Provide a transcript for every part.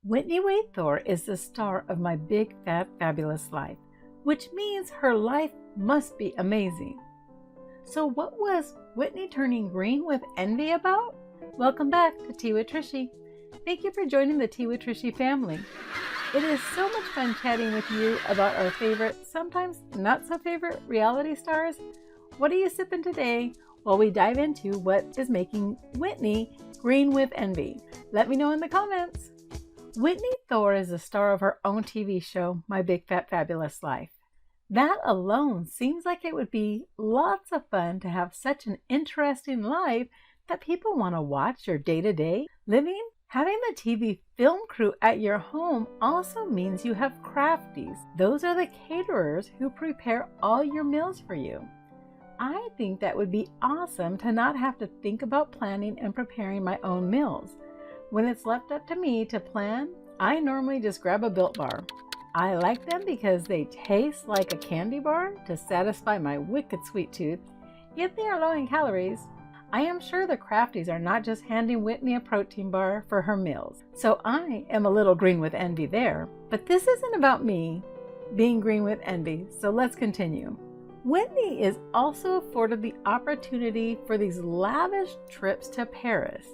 Whitney Thore is the star of My Big Fat Fabulous Life, which means her life must be amazing. So what was Whitney turning green with envy about? Welcome back to Tea with Trishy. Thank you for joining the Tea with Trishy family. It is so much fun chatting with you about our favorite, sometimes not so favorite reality stars. What are you sipping today while we dive into what is making Whitney green with envy? Let me know in the comments. Whitney Thore is the star of her own TV show, My Big Fat Fabulous Life. That alone seems like it would be lots of fun to have such an interesting life that people want to watch your day-to-day living. Having the TV film crew at your home also means you have crafties. Those are the caterers who prepare all your meals for you. I think that would be awesome to not have to think about planning and preparing my own meals. When it's left up to me to plan, I normally just grab a Built Bar. I like them because they taste like a candy bar to satisfy my wicked sweet tooth, yet they are low in calories. I am sure the crafties are not just handing Whitney a protein bar for her meals, so I am a little green with envy there. But this isn't about me being green with envy, so let's continue. Whitney is also afforded the opportunity for these lavish trips to Paris.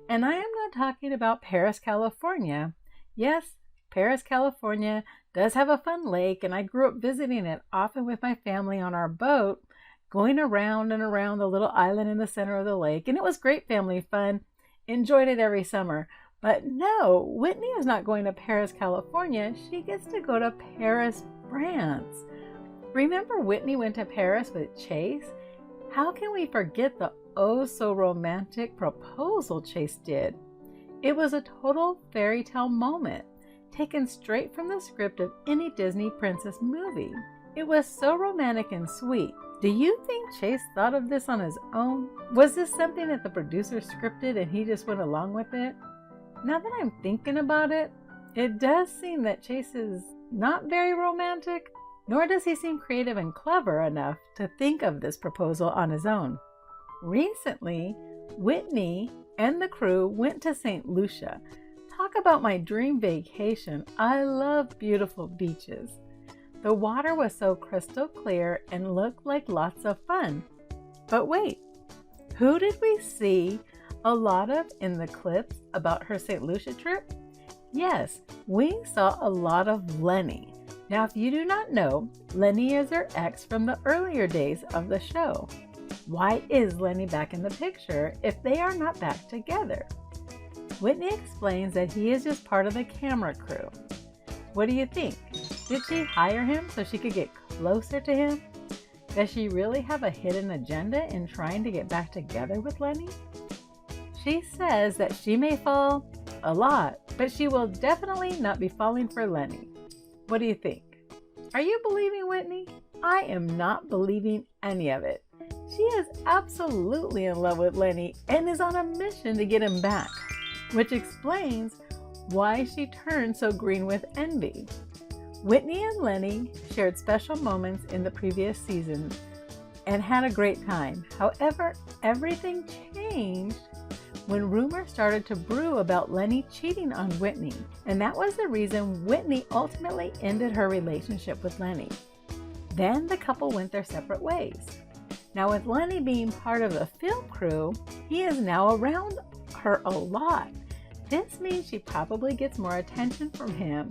And I am not talking about Paris, California. Yes, Paris, California does have a fun lake, and I grew up visiting it often with my family on our boat, going around and around the little island in the center of the lake, and it was great family fun. Enjoyed it every summer. But no, Whitney is not going to Paris, California. She gets to go to Paris, France. Remember Whitney went to Paris with Chase? How can we forget the oh-so-romantic proposal Chase did? It was a total fairy tale moment, taken straight from the script of any Disney princess movie. It was so romantic and sweet. Do you think Chase thought of this on his own? Was this something that the producer scripted and he just went along with it? Now that I'm thinking about it, it does seem that Chase is not very romantic, nor does he seem creative and clever enough to think of this proposal on his own. Recently, Whitney and the crew went to St. Lucia. Talk about my dream vacation. I love beautiful beaches. The water was so crystal clear and looked like lots of fun. But wait, who did we see a lot of in the clips about her St. Lucia trip? Yes, we saw a lot of Lenny. Now, if you do not know, Lenny is her ex from the earlier days of the show. Why is Lenny back in the picture if they are not back together? Whitney explains that he is just part of the camera crew. What do you think? Did she hire him so she could get closer to him? Does she really have a hidden agenda in trying to get back together with Lenny? She says that she may fall a lot, but she will definitely not be falling for Lenny. What do you think? Are you believing Whitney? I am not believing any of it. She is absolutely in love with Lenny and is on a mission to get him back, which explains why she turned so green with envy. Whitney and Lenny shared special moments in the previous season and had a great time. However, everything changed when rumors started to brew about Lenny cheating on Whitney, and that was the reason Whitney ultimately ended her relationship with Lenny. Then the couple went their separate ways. Now, with Lenny being part of the film crew, he is now around her a lot. This means she probably gets more attention from him,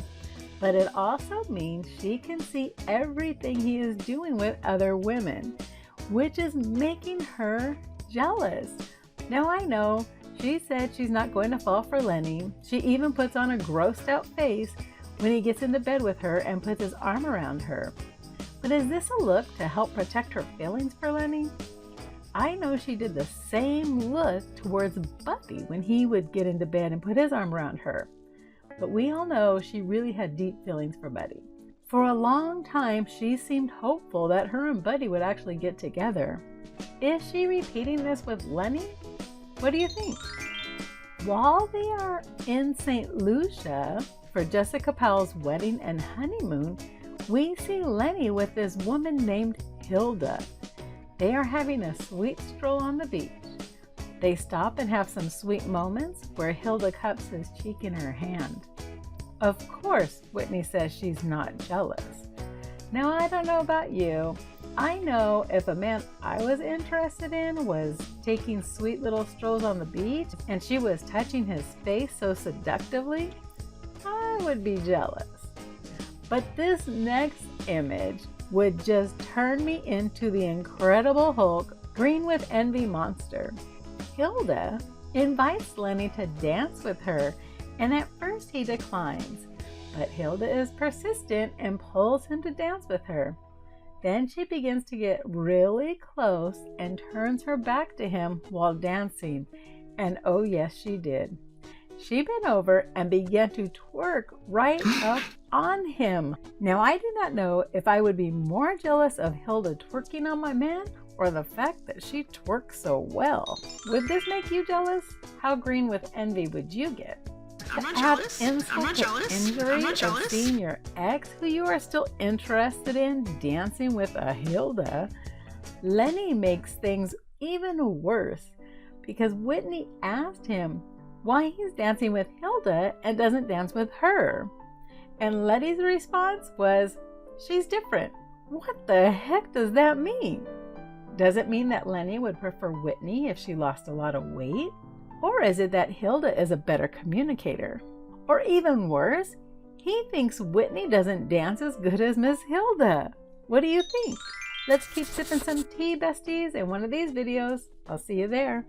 but it also means she can see everything he is doing with other women, which is making her jealous. Now, I know she said she's not going to fall for Lenny. She even puts on a grossed out face when he gets into bed with her and puts his arm around her. But is this a look to help protect her feelings for Lenny? I know she did the same look towards Buffy when he would get into bed and put his arm around her. But we all know she really had deep feelings for Buddy. For a long time, she seemed hopeful that her and Buddy would actually get together. Is she repeating this with Lenny? What do you think? While they are in St. Lucia for Jessica Powell's wedding and honeymoon, we see Lenny with this woman named Hilda. They are having a sweet stroll on the beach. They stop and have some sweet moments where Hilda cups his cheek in her hand. Of course, Whitney says she's not jealous. Now, I don't know about you. I know if a man I was interested in was taking sweet little strolls on the beach and she was touching his face so seductively, I would be jealous. But this next image would just turn me into the Incredible Hulk green with envy monster. Hilda invites Lenny to dance with her, and at first he declines, but Hilda is persistent and pulls him to dance with her. Then she begins to get really close and turns her back to him while dancing, and oh yes, she did. She bent over and began to twerk right up on him. Now, I do not know if I would be more jealous of Hilda twerking on my man or the fact that she twerks so well. Would this make you jealous? How green with envy would you get? I'm not jealous. I'm not jealous. Injury I'm not of jealous. seeing your ex, who you are still interested in, dancing with a Hilda, Lenny makes things even worse because Whitney asked him why he's dancing with Hilda and doesn't dance with her. And Letty's response was, she's different. What the heck does that mean? Does it mean that Lenny would prefer Whitney if she lost a lot of weight? Or is it that Hilda is a better communicator? Or even worse, he thinks Whitney doesn't dance as good as Miss Hilda. What do you think? Let's keep sipping some tea, besties, in one of these videos. I'll see you there.